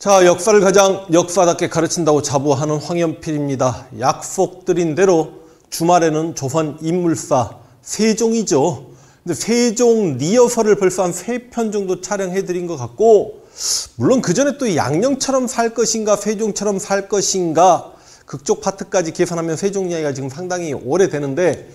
자, 역사를 가장 역사답게 가르친다고 자부하는 황연필입니다. 약속드린 대로 주말에는 조선 인물사 세종이죠. 근데 세종 리허설을 벌써 한 3편 정도 촬영해드린 것 같고, 물론 그 전에 또 양녕처럼 살 것인가 세종처럼 살 것인가 극쪽 파트까지 계산하면 세종 이야기가 지금 상당히 오래되는데,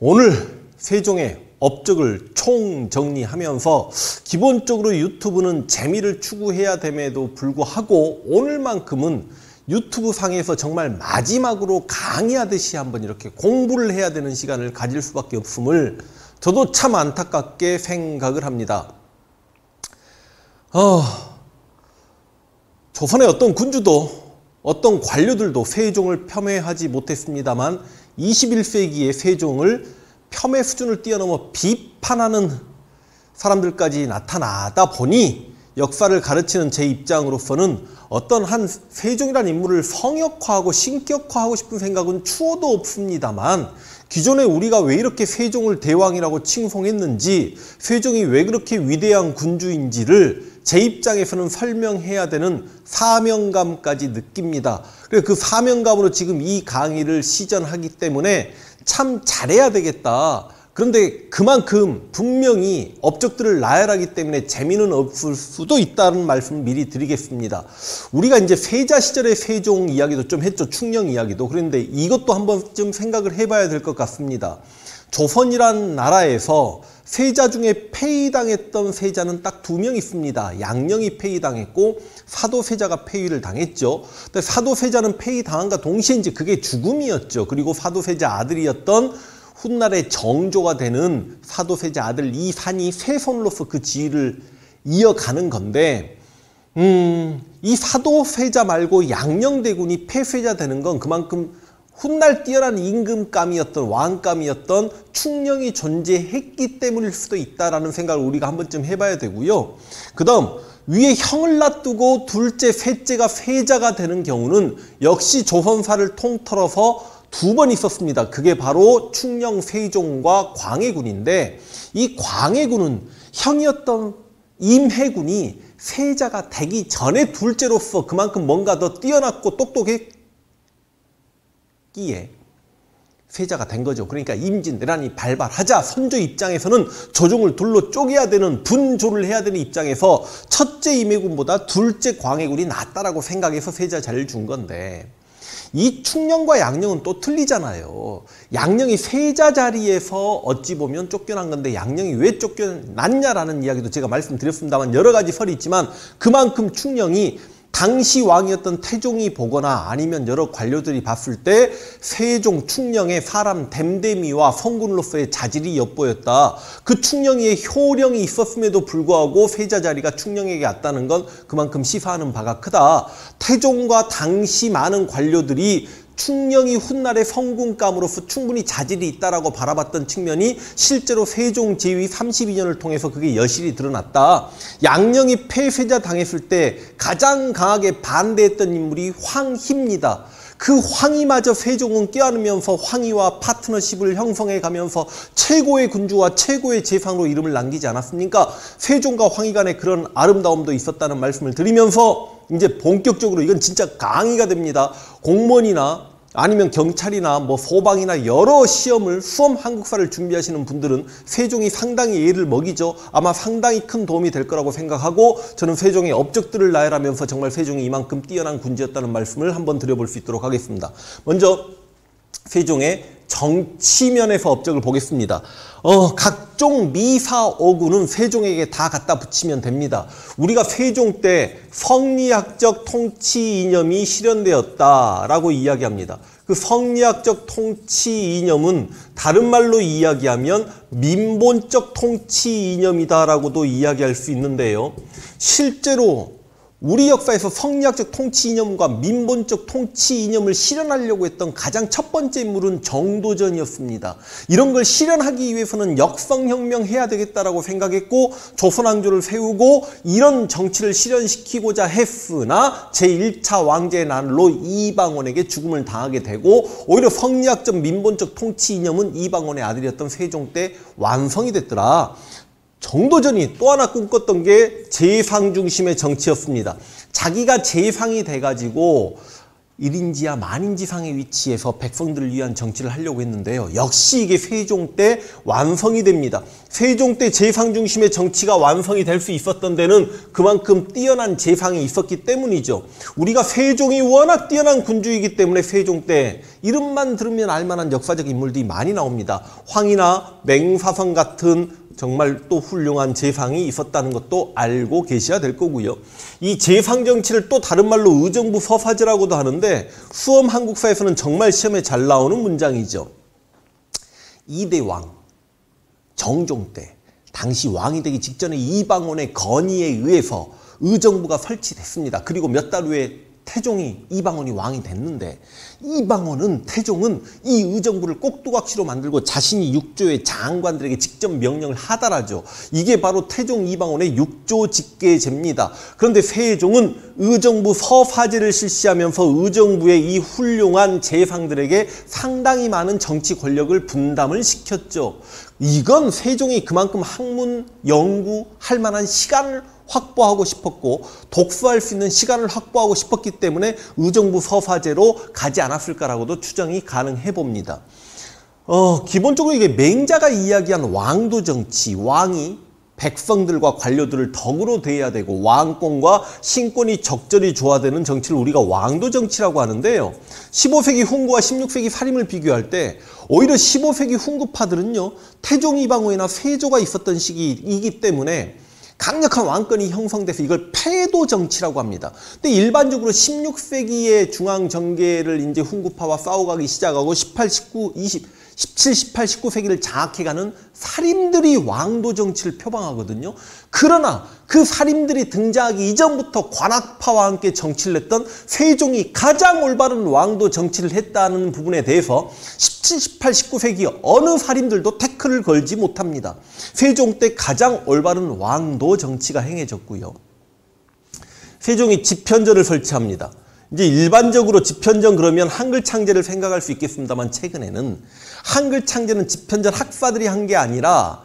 오늘 세종의 업적을 총정리하면서 기본적으로 유튜브는 재미를 추구해야 됨에도 불구하고 오늘만큼은 유튜브 상에서 정말 마지막으로 강의하듯이 한번 이렇게 공부를 해야 되는 시간을 가질 수밖에 없음을 저도 참 안타깝게 생각을 합니다. 조선의 어떤 군주도 어떤 관료들도 세종을 폄훼하지 못했습니다만 21세기의 세종을 폄훼 수준을 뛰어넘어 비판하는 사람들까지 나타나다 보니 역사를 가르치는 제 입장으로서는 어떤 한 세종이라는 인물을 성역화하고 신격화하고 싶은 생각은 추호도 없습니다만, 기존에 우리가 왜 이렇게 세종을 대왕이라고 칭송했는지, 세종이 왜 그렇게 위대한 군주인지를 제 입장에서는 설명해야 되는 사명감까지 느낍니다. 그래서 그 사명감으로 지금 이 강의를 시전하기 때문에 참 잘해야 되겠다. 그런데 그만큼 분명히 업적들을 나열하기 때문에 재미는 없을 수도 있다는 말씀을 미리 드리겠습니다. 우리가 이제 세자 시절의 세종 이야기도 좀 했죠. 충령 이야기도. 그런데 이것도 한번 좀 생각을 해봐야 될 것 같습니다. 조선이란 나라에서 세자 중에 폐위당했던 세자는 딱 2명 있습니다. 양녕이 폐위당했고 사도세자가 폐위를 당했죠. 근데 사도세자는 폐위당한과 동시에 이제 그게 죽음이었죠. 그리고 사도세자 아들이었던 훗날의 정조가 되는 사도세자 아들 이산이 세손으로서 그 지위를 이어가는 건데, 이 사도세자 말고 양녕대군이 폐쇄자 되는 건 그만큼 훗날 뛰어난 임금감이었던 왕감이었던 충령이 존재했기 때문일 수도 있다라는 생각을 우리가 한 번쯤 해봐야 되고요. 그 다음 위에 형을 놔두고 둘째, 셋째가 세자가 되는 경우는 역시 조선사를 통틀어서 2번 있었습니다. 그게 바로 충령 세종과 광해군인데, 이 광해군은 형이었던 임해군이 세자가 되기 전에 둘째로서 그만큼 뭔가 더 뛰어났고 똑똑했기에 세자가 된 거죠. 그러니까 임진왜란이 발발하자 선조 입장에서는 조정을 둘로 쪼개야 되는, 분조를 해야 되는 입장에서 첫째 임해군보다 둘째 광해군이 낫다라고 생각해서 세자 자리를 준 건데, 이 충령과 양녕은 또 틀리잖아요. 양녕이 세자 자리에서 어찌 보면 쫓겨난 건데 양녕이 왜 쫓겨났냐라는 이야기도 제가 말씀드렸습니다만 여러 가지 설이 있지만, 그만큼 충령이 당시 왕이었던 태종이 보거나 아니면 여러 관료들이 봤을 때 세종, 충령의 사람 댐댐이와 성군으로서의 자질이 엿보였다. 그 충령의 효령이 있었음에도 불구하고 세자 자리가 충령에게 왔다는 건 그만큼 시사하는 바가 크다. 태종과 당시 많은 관료들이 충령이 훗날의 성군감으로서 충분히 자질이 있다라고 바라봤던 측면이 실제로 세종 제위 32년을 통해서 그게 여실히 드러났다. 양녕이 폐쇄자 당했을 때 가장 강하게 반대했던 인물이 황희입니다. 그 황희마저 세종은 껴안으면서 황희와 파트너십을 형성해 가면서 최고의 군주와 최고의 재상으로 이름을 남기지 않았습니까? 세종과 황희 간에 그런 아름다움도 있었다는 말씀을 드리면서 이제 본격적으로 이건 진짜 강의가 됩니다. 공무원이나 아니면 경찰이나 뭐 소방이나 여러 시험을 수험 한국사를 준비하시는 분들은 세종이 상당히 예를 먹이죠. 아마 상당히 큰 도움이 될 거라고 생각하고, 저는 세종의 업적들을 나열하면서 정말 세종이 이만큼 뛰어난 군주였다는 말씀을 한번 드려볼 수 있도록 하겠습니다. 먼저 세종의 정치면에서 업적을 보겠습니다. 각종 미사오구는 세종에게 다 갖다 붙이면 됩니다. 우리가 세종 때 성리학적 통치 이념이 실현되었다라고 이야기합니다. 그 성리학적 통치 이념은 다른 말로 이야기하면 민본적 통치 이념이다라고도 이야기할 수 있는데요. 실제로 우리 역사에서 성리학적 통치 이념과 민본적 통치 이념을 실현하려고 했던 가장 첫 번째 인물은 정도전이었습니다. 이런 걸 실현하기 위해서는 역성혁명 해야 되겠다라고 생각했고 조선왕조를 세우고 이런 정치를 실현시키고자 했으나 제1차 왕제의 날로 이방원에게 죽음을 당하게 되고, 오히려 성리학적 민본적 통치 이념은 이방원의 아들이었던 세종 때 완성이 됐더라. 정도전이 또 하나 꿈꿨던 게 재상 중심의 정치였습니다. 자기가 재상이 돼가지고 1인지하 만인지상의 위치에서 백성들을 위한 정치를 하려고 했는데요. 역시 이게 세종 때 완성이 됩니다. 세종 때 재상 중심의 정치가 완성이 될 수 있었던 데는 그만큼 뛰어난 재상이 있었기 때문이죠. 우리가 세종이 워낙 뛰어난 군주이기 때문에 세종 때 이름만 들으면 알만한 역사적 인물들이 많이 나옵니다. 황이나 맹사성 같은 정말 또 훌륭한 재상이 있었다는 것도 알고 계셔야 될 거고요. 이 재상 정치를 또 다른 말로 의정부 서사제라고도 하는데 수험 한국사에서는 정말 시험에 잘 나오는 문장이죠. 2대 왕, 정종 때 당시 왕이 되기 직전에 이방원의 건의에 의해서 의정부가 설치됐습니다. 그리고 몇 달 후에 태종이 이방원이 왕이 됐는데 태종은 이 의정부를 꼭두각시로 만들고 자신이 육조의 장관들에게 직접 명령을 하달하죠. 이게 바로 태종 이방원의 육조 직계제입니다. 그런데 세종은 의정부 서사제를 실시하면서 의정부의 이 훌륭한 재상들에게 상당히 많은 정치 권력을 분담을 시켰죠. 이건 세종이 그만큼 학문 연구할 만한 시간을 확보하고 싶었고 독서할 수 있는 시간을 확보하고 싶었기 때문에 의정부 서사제로 가지 않았을까라고도 추정이 가능해 봅니다. 기본적으로 이게 맹자가 이야기한 왕도 정치, 왕이 백성들과 관료들을 덕으로 대해야 되고 왕권과 신권이 적절히 조화되는 정치를 우리가 왕도 정치라고 하는데요. 15세기 훈구와 16세기 사림을 비교할 때 오히려 15세기 훈구파들은요. 태종 이방원이나 세조가 있었던 시기이기 때문에 강력한 왕권이 형성돼서 이걸 패도 정치라고 합니다. 근데 일반적으로 16세기의 중앙 정계를 이제 훈구파와 싸워가기 시작하고 17, 18, 19세기를 장악해가는 사림들이 왕도 정치를 표방하거든요. 그러나 그 사림들이 등장하기 이전부터 관학파와 함께 정치를 했던 세종이 가장 올바른 왕도 정치를 했다는 부분에 대해서 17, 18, 19세기 어느 사림들도 태클을 걸지 못합니다. 세종 때 가장 올바른 왕도 정치가 행해졌고요. 세종이 집현전을 설치합니다. 이제 일반적으로 집현전 그러면 한글 창제를 생각할 수 있겠습니다만 최근에는 한글 창제는 집현전 학사들이 한 게 아니라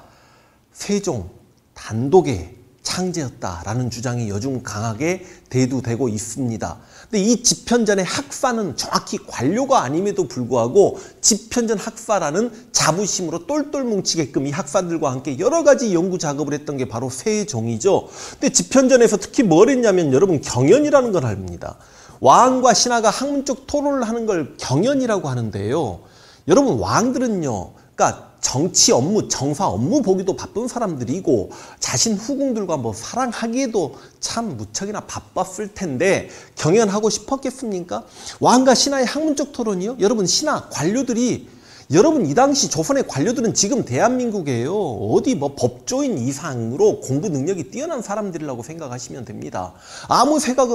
세종 단독의 창제였다라는 주장이 요즘 강하게 대두되고 있습니다. 근데 이 집현전의 학사는 정확히 관료가 아님에도 불구하고 집현전 학사라는 자부심으로 똘똘 뭉치게끔 이 학사들과 함께 여러 가지 연구 작업을 했던 게 바로 세종이죠. 근데 집현전에서 특히 뭘 했냐면 여러분 경연이라는 걸 합니다. 왕과 신하가 학문적 토론을 하는 걸 경연이라고 하는데요. 여러분 왕들은요. 그러니까 정치 업무, 정사 업무 보기도 바쁜 사람들이고 자신 후궁들과 뭐 사랑하기에도 참 무척이나 바빴을 텐데 경연하고 싶었겠습니까? 왕과 신하의 학문적 토론이요? 여러분 신하, 관료들이 여러분 이 당시 조선의 관료들은 지금 대한민국이에요. 어디 뭐 법조인 이상으로 공부 능력이 뛰어난 사람들이라고 생각하시면 됩니다. 아무 생각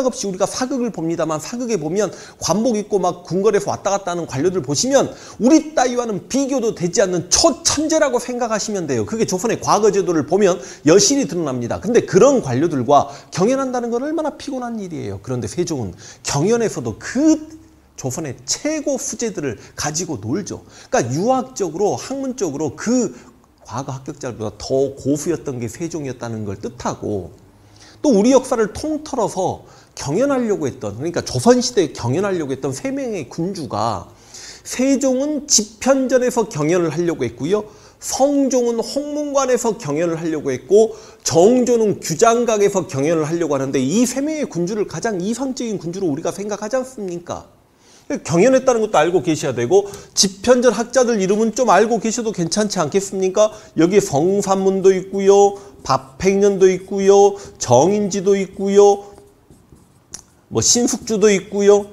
없이 우리가 사극을 봅니다만 사극에 보면 관복 입고 막 궁궐에서 왔다 갔다 하는 관료들 보시면 우리 따위와는 비교도 되지 않는 초천재라고 생각하시면 돼요. 그게 조선의 과거 제도를 보면 여실히 드러납니다. 근데 그런 관료들과 경연한다는 건 얼마나 피곤한 일이에요. 그런데 세종은 경연에서도 그 조선의 최고 후제들을 가지고 놀죠. 그러니까 유학적으로 학문적으로 그 과거 합격자들보다 더 고수였던 게 세종이었다는 걸 뜻하고 또 우리 역사를 통틀어서 경연하려고 했던 그러니까 조선시대에 경연하려고 했던 3명의 군주가 세종은 집현전에서 경연을 하려고 했고요. 성종은 홍문관에서 경연을 하려고 했고 정조는 규장각에서 경연을 하려고 하는데 이 3명의 군주를 가장 이상적인 군주로 우리가 생각하지 않습니까? 경연했다는 것도 알고 계셔야 되고 집현전 학자들 이름은 좀 알고 계셔도 괜찮지 않겠습니까? 여기에 성삼문도 있고요. 밥팽년도 있고요. 정인지도 있고요. 뭐 신숙주도 있고요.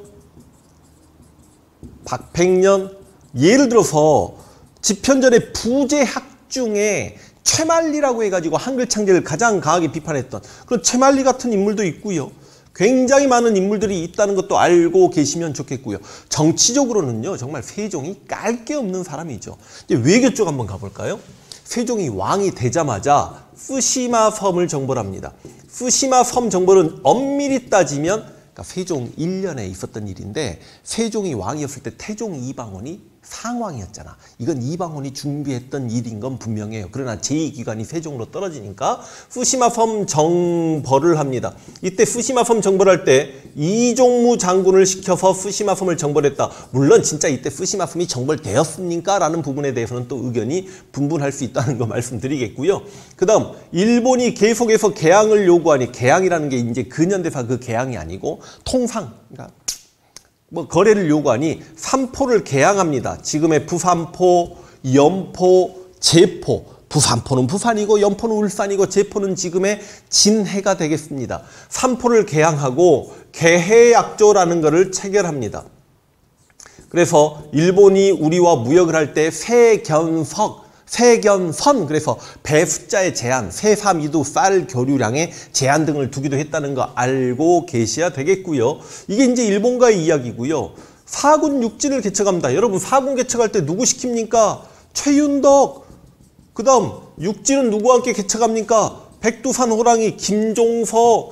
박팽년 예를 들어서 집현전의 부재학 중에 최만리라고 해가지고 한글 창제를 가장 강하게 비판했던 그런 최만리 같은 인물도 있고요. 굉장히 많은 인물들이 있다는 것도 알고 계시면 좋겠고요. 정치적으로는요. 정말 세종이 깔 게 없는 사람이죠. 이제 외교 쪽 한번 가볼까요? 세종이 왕이 되자마자 쓰시마 섬을 정벌합니다. 쓰시마 섬 정벌은 엄밀히 따지면 그러니까 세종 1년에 있었던 일인데 세종이 왕이었을 때 태종 이방원이 상황이었잖아. 이건 이방원이 준비했던 일인 건 분명해요. 그러나 제2기관이 세종으로 떨어지니까 푸시마섬 정벌을 합니다. 이때 푸시마섬 정벌할 때 이종무 장군을 시켜서 푸시마섬을 정벌했다. 물론 진짜 이때 푸시마섬이 정벌되었습니까? 라는 부분에 대해서는 또 의견이 분분할 수 있다는 거 말씀드리겠고요. 그 다음 일본이 계속해서 개항을 요구하니, 개항이라는 게 이제 근현대사 그 개항이 아니고 통상, 그러니까 뭐 거래를 요구하니 삼포를 개항합니다. 지금의 부산포, 염포, 제포. 부산포는 부산이고 염포는 울산이고 제포는 지금의 진해가 되겠습니다. 삼포를 개항하고 개해약조라는 것을 체결합니다. 그래서 일본이 우리와 무역을 할 때 세견선, 그래서 배 숫자의 제한, 세삼이두, 쌀 교류량의 제한 등을 두기도 했다는 거 알고 계셔야 되겠고요. 이게 이제 일본과의 이야기고요. 사군 육진을 개척합니다. 여러분 사군 개척할 때 누구 시킵니까? 최윤덕. 그 다음 육진은 누구와 함께 개척합니까? 백두산 호랑이 김종서가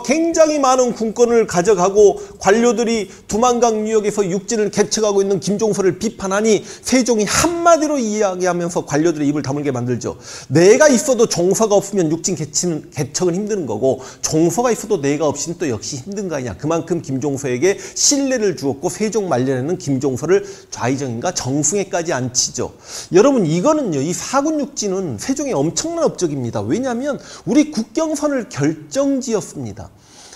굉장히 많은 군권을 가져가고 관료들이 두만강 유역에서 육진을 개척하고 있는 김종서를 비판하니 세종이 한마디로 이야기하면서 관료들의 입을 다물게 만들죠. 내가 있어도 종서가 없으면 육진 개척은 힘든 거고 종서가 있어도 내가 없이는 또 역시 힘든 거 아니냐. 그만큼 김종서에게 신뢰를 주었고 세종 말년에는 김종서를 좌의정인가 정승에까지 앉히죠. 여러분 이거는요, 이 사군 육진은 세종의 엄청난 업적입니다. 왜냐하면 우리 국경선을 결정지었습니다.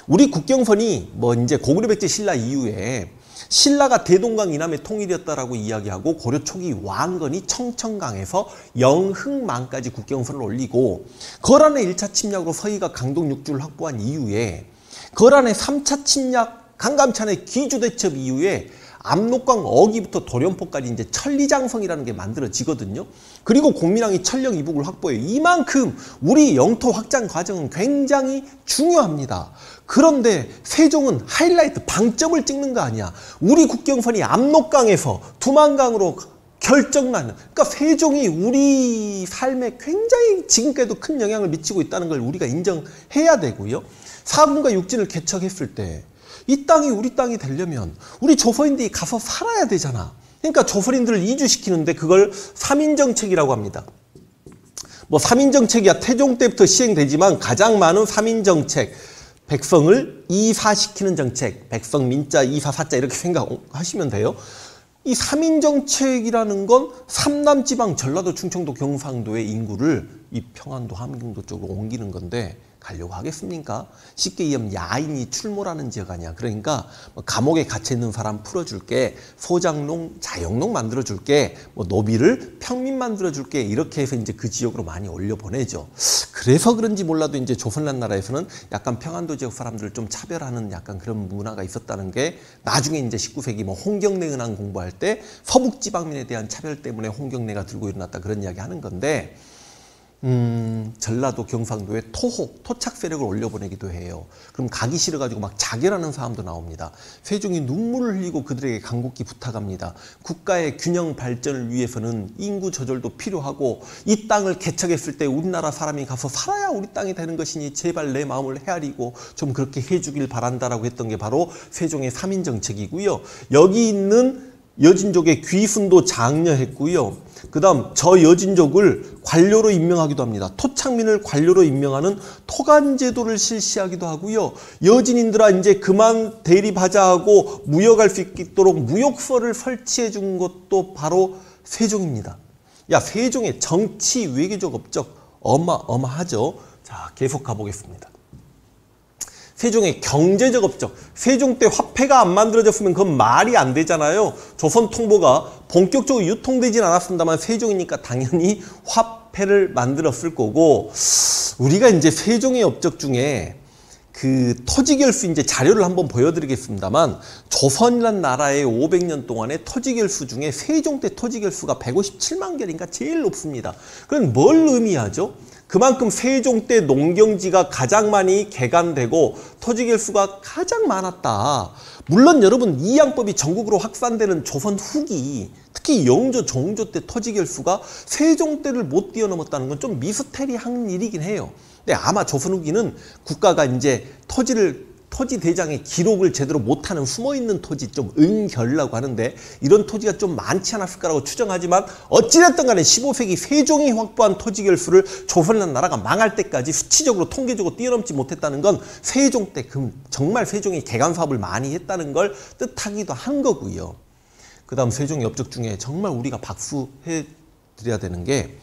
우리 국경선이 뭐 이제 고구려 백제 신라 이후에 신라가 대동강 이남의 통일이었다라고 이야기하고 고려 초기 왕건이 청천강에서 영흥만까지 국경선을 올리고 거란의 1차 침략으로 서희가 강동 6주를 확보한 이후에 거란의 3차 침략 강감찬의 기주대첩 이후에 압록강 어기부터 도련포까지 이제 천리장성이라는 게 만들어지거든요. 그리고 공민왕이 천령 이북을 확보해요. 이만큼 우리 영토 확장 과정은 굉장히 중요합니다. 그런데 세종은 하이라이트 방점을 찍는 거 아니야. 우리 국경선이 압록강에서 두만강으로 결정나는, 그러니까 세종이 우리 삶에 굉장히 지금까지도 큰 영향을 미치고 있다는 걸 우리가 인정해야 되고요. 사군과 육진을 개척했을 때 이 땅이 우리 땅이 되려면 우리 조선인들이 가서 살아야 되잖아. 그러니까 조선인들을 이주시키는데 그걸 3인정책이라고 합니다. 뭐 3인정책이야 태종 때부터 시행되지만 가장 많은 3인정책, 백성을 이사시키는 정책, 백성 민자 이사 사자 이렇게 생각하시면 돼요. 이 3인정책이라는 건 삼남지방 전라도, 충청도, 경상도의 인구를 이 평안도, 함경도 쪽으로 옮기는 건데 가려고 하겠습니까? 쉽게 얘기하면 야인이 출몰하는 지역 아니야. 그러니까 뭐 감옥에 갇혀있는 사람 풀어줄게, 소장농, 자영농 만들어줄게, 뭐 노비를 평민 만들어줄게, 이렇게 해서 이제 그 지역으로 많이 올려보내죠. 그래서 그런지 몰라도 이제 조선란 나라에서는 약간 평안도 지역 사람들을 좀 차별하는 약간 그런 문화가 있었다는 게 나중에 이제 19세기 뭐 홍경래 은왕 공부할 때 서북지방민에 대한 차별 때문에 홍경래가 들고 일어났다 그런 이야기 하는 건데, 전라도, 경상도에 토착 세력을 올려보내기도 해요. 그럼 가기 싫어가지고 막 자결하는 사람도 나옵니다. 세종이 눈물을 흘리고 그들에게 간곡히 부탁합니다. 국가의 균형 발전을 위해서는 인구 조절도 필요하고 이 땅을 개척했을 때 우리나라 사람이 가서 살아야 우리 땅이 되는 것이니 제발 내 마음을 헤아리고 좀 그렇게 해주길 바란다라고 했던 게 바로 세종의 3인 정책이고요. 여기 있는 여진족의 귀순도 장려했고요. 그 다음 저 여진족을 관료로 임명하기도 합니다. 토착민을 관료로 임명하는 토간제도를 실시하기도 하고요. 여진인들아 이제 그만 대립하자 하고 무역할 수 있도록 무역서를 설치해 준 것도 바로 세종입니다. 야, 세종의 정치 외교적 업적 어마어마하죠. 자, 계속 가보겠습니다. 세종의 경제적 업적, 세종 때 화폐가 안 만들어졌으면 그건 말이 안 되잖아요. 조선 통보가 본격적으로 유통되진 않았습니다만 세종이니까 당연히 화폐를 만들었을 거고, 우리가 이제 세종의 업적 중에 그 토지결수 이제 자료를 한번 보여드리겠습니다만, 조선이란 나라의 500년 동안의 토지결수 중에 세종 때 토지결수가 157만 결인가 제일 높습니다. 그럼 뭘 의미하죠? 그만큼 세종 때 농경지가 가장 많이 개간되고 토지결수가 가장 많았다. 물론 여러분 이 양법이 전국으로 확산되는 조선 후기, 특히 영조, 정조 때 토지결수가 세종 때를 못 뛰어넘었다는 건 좀 미스테리한 일이긴 해요. 근데 아마 조선 후기는 국가가 이제 토지를 토지 대장의 기록을 제대로 못하는 숨어있는 토지, 좀 은결이라고 하는데 이런 토지가 좀 많지 않았을 거라고 추정하지만 어찌됐든 간에 15세기 세종이 확보한 토지 결수를 조선이라는 나라가 망할 때까지 수치적으로 통계적으로 뛰어넘지 못했다는 건 세종 때 정말 세종이 개간 사업을 많이 했다는 걸 뜻하기도 한 거고요. 그 다음 세종의 업적 중에 정말 우리가 박수해 드려야 되는 게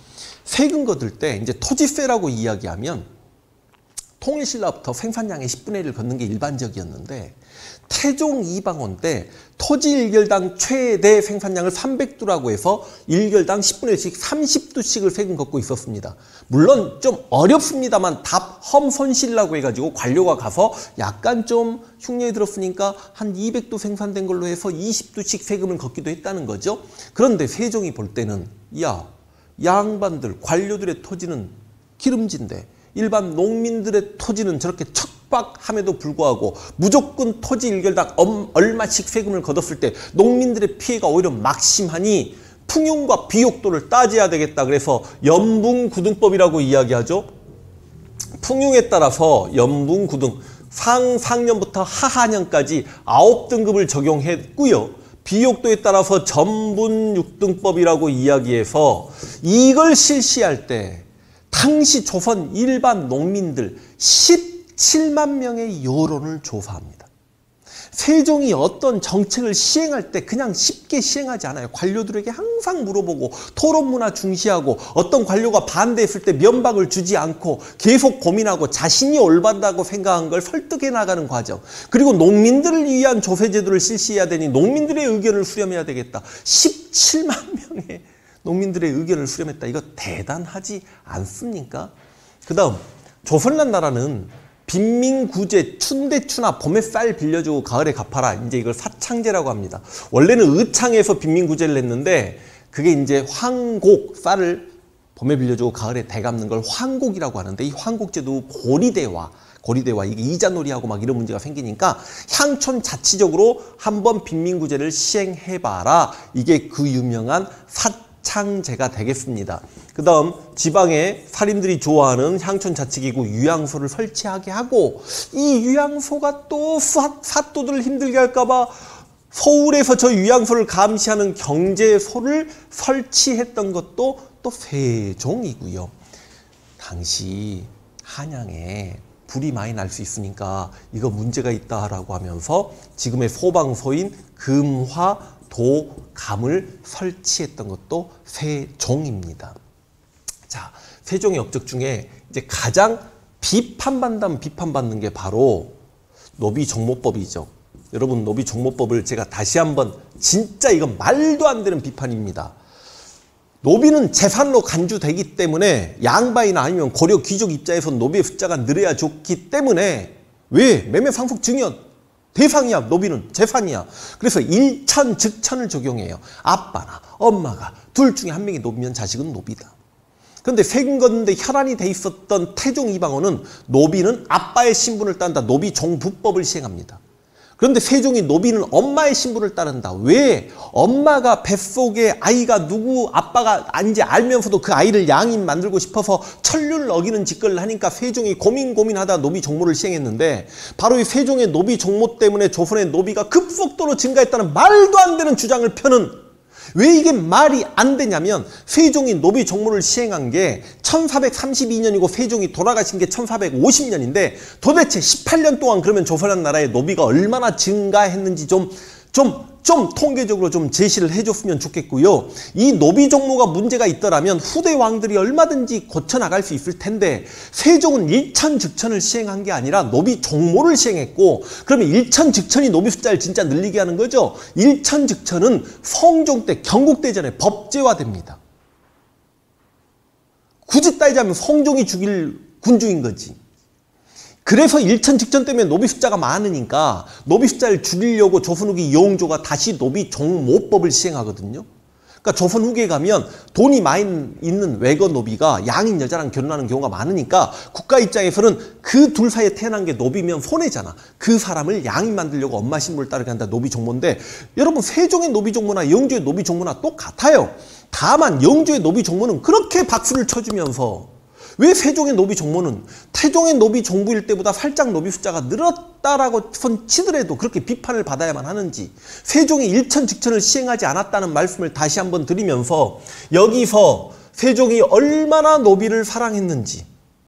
세금 거둘 때 이제 토지세라고 이야기하면 통일신라부터 생산량의 10분의 1을 걷는 게 일반적이었는데 태종 이방원 때 토지 1결당 최대 생산량을 300두라고 해서 1결당 10분의 1씩 30두씩을 세금 걷고 있었습니다. 물론 좀 어렵습니다만 답험손실이라고 해가지고 관료가 가서 약간 좀 흉내에 들었으니까 한 200두 생산된 걸로 해서 20두씩 세금을 걷기도 했다는 거죠. 그런데 세종이 볼 때는 야, 양반들 관료들의 토지는 기름진데 일반 농민들의 토지는 저렇게 척박함에도 불구하고 무조건 토지 1결당 얼마씩 세금을 걷었을 때 농민들의 피해가 오히려 막심하니 풍용과 비용도를 따져야 되겠다. 그래서 연분구등법이라고 이야기하죠. 풍용에 따라서 연분구등 상상년부터 하하년까지 9등급을 적용했고요. 비용도에 따라서 전분육등법이라고 이야기해서 이걸 실시할 때 당시 조선 일반 농민들 17만 명의 여론을 조사합니다. 세종이 어떤 정책을 시행할 때 그냥 쉽게 시행하지 않아요. 관료들에게 항상 물어보고 토론 문화 중시하고 어떤 관료가 반대했을 때 면박을 주지 않고 계속 고민하고 자신이 올바르다고 생각한 걸 설득해 나가는 과정. 그리고 농민들을 위한 조세제도를 실시해야 되니 농민들의 의견을 수렴해야 되겠다. 17만 명의 농민들의 의견을 수렴했다. 이거 대단하지 않습니까? 그 다음 조선이라는 나라는 빈민구제, 춘대추나 봄에 쌀 빌려주고 가을에 갚아라. 이제 이걸 사창제라고 합니다. 원래는 의창에서 빈민구제를 했는데 그게 이제 황곡, 쌀을 봄에 빌려주고 가을에 대갚는 걸 황곡이라고 하는데 이 황곡제도 고리대화 이게 이자놀이하고 막 이런 문제가 생기니까 향촌 자치적으로 한번 빈민구제를 시행해봐라. 이게 그 유명한 사창제가 되겠습니다. 그 다음 지방에 살인들이 좋아하는 향촌자치기구 유양소를 설치하게 하고 이 유양소가 또 사또들을 힘들게 할까봐 서울에서 저 유양소를 감시하는 경제소를 설치했던 것도 또 세종이고요. 당시 한양에 불이 많이 날 수 있으니까 이거 문제가 있다라고 하면서 지금의 소방서인 금화도감을 설치했던 것도 세종입니다. 자, 세종의 업적 중에 이제 가장 비판받는 게 바로 노비정모법이죠. 여러분, 노비정모법을 제가 다시 한번 진짜 이건 말도 안 되는 비판입니다. 노비는 재산로 간주되기 때문에 양반이나 아니면 고려 귀족 입장에서 노비의 숫자가 늘어야 좋기 때문에 왜? 매매상속 증여 대상이야. 노비는 재산이야. 그래서 일천 즉천을 적용해요. 아빠나 엄마가 둘 중에 한 명이 노비면 자식은 노비다. 그런데 세금 걷는데 혈안이 돼 있었던 태종 이방원은 노비는 아빠의 신분을 따른다. 노비종부법을 시행합니다. 그런데 세종이 노비는 엄마의 신분을 따른다. 왜? 엄마가 뱃속에 아이가 누구 아빠가 아닌지 알면서도 그 아이를 양인 만들고 싶어서 천륜을 어기는 짓거리를 하니까 세종이 고민하다 노비 종모를 시행했는데 바로 이 세종의 노비 종모 때문에 조선의 노비가 급속도로 증가했다는 말도 안 되는 주장을 펴는, 왜 이게 말이 안 되냐면 세종이 노비 종모를 시행한 게 1432년이고 세종이 돌아가신 게 1450년인데 도대체 18년 동안 그러면 조선이라는 나라의 노비가 얼마나 증가했는지 좀 통계적으로 좀 제시를 해줬으면 좋겠고요. 이 노비 종모가 문제가 있더라면 후대 왕들이 얼마든지 고쳐나갈 수 있을 텐데 세종은 일천즉천을 시행한 게 아니라 노비 종모를 시행했고, 그러면 일천즉천이 노비 숫자를 진짜 늘리게 하는 거죠. 일천즉천은 성종 때 경국대전에 법제화됩니다. 굳이 따지자면 성종이 죽일 군주인 거지. 그래서 일천즉천 때문에 노비 숫자가 많으니까 노비 숫자를 줄이려고 조선 후기 이용조가 다시 노비 종모법을 시행하거든요. 그러니까 조선 후기에 가면 돈이 많이 있는 외거 노비가 양인 여자랑 결혼하는 경우가 많으니까 국가 입장에서는 그 둘 사이에 태어난 게 노비면 손해잖아. 그 사람을 양인 만들려고 엄마 신분을 따르게 한다. 노비 종모인데 여러분, 세종의 노비 종모나 영조의 노비 종모나 똑같아요. 다만 영조의 노비 종모는 그렇게 박수를 쳐주면서 왜 세종의 노비 종모는 태종의 노비 종부일 때보다 살짝 노비 숫자가 늘었다라고 치더라도 그렇게 비판을 받아야만 하는지, 세종이 일천직천을 시행하지 않았다는 말씀을 다시 한번 드리면서 여기서 세종이 얼마나 노비를 사랑했는지,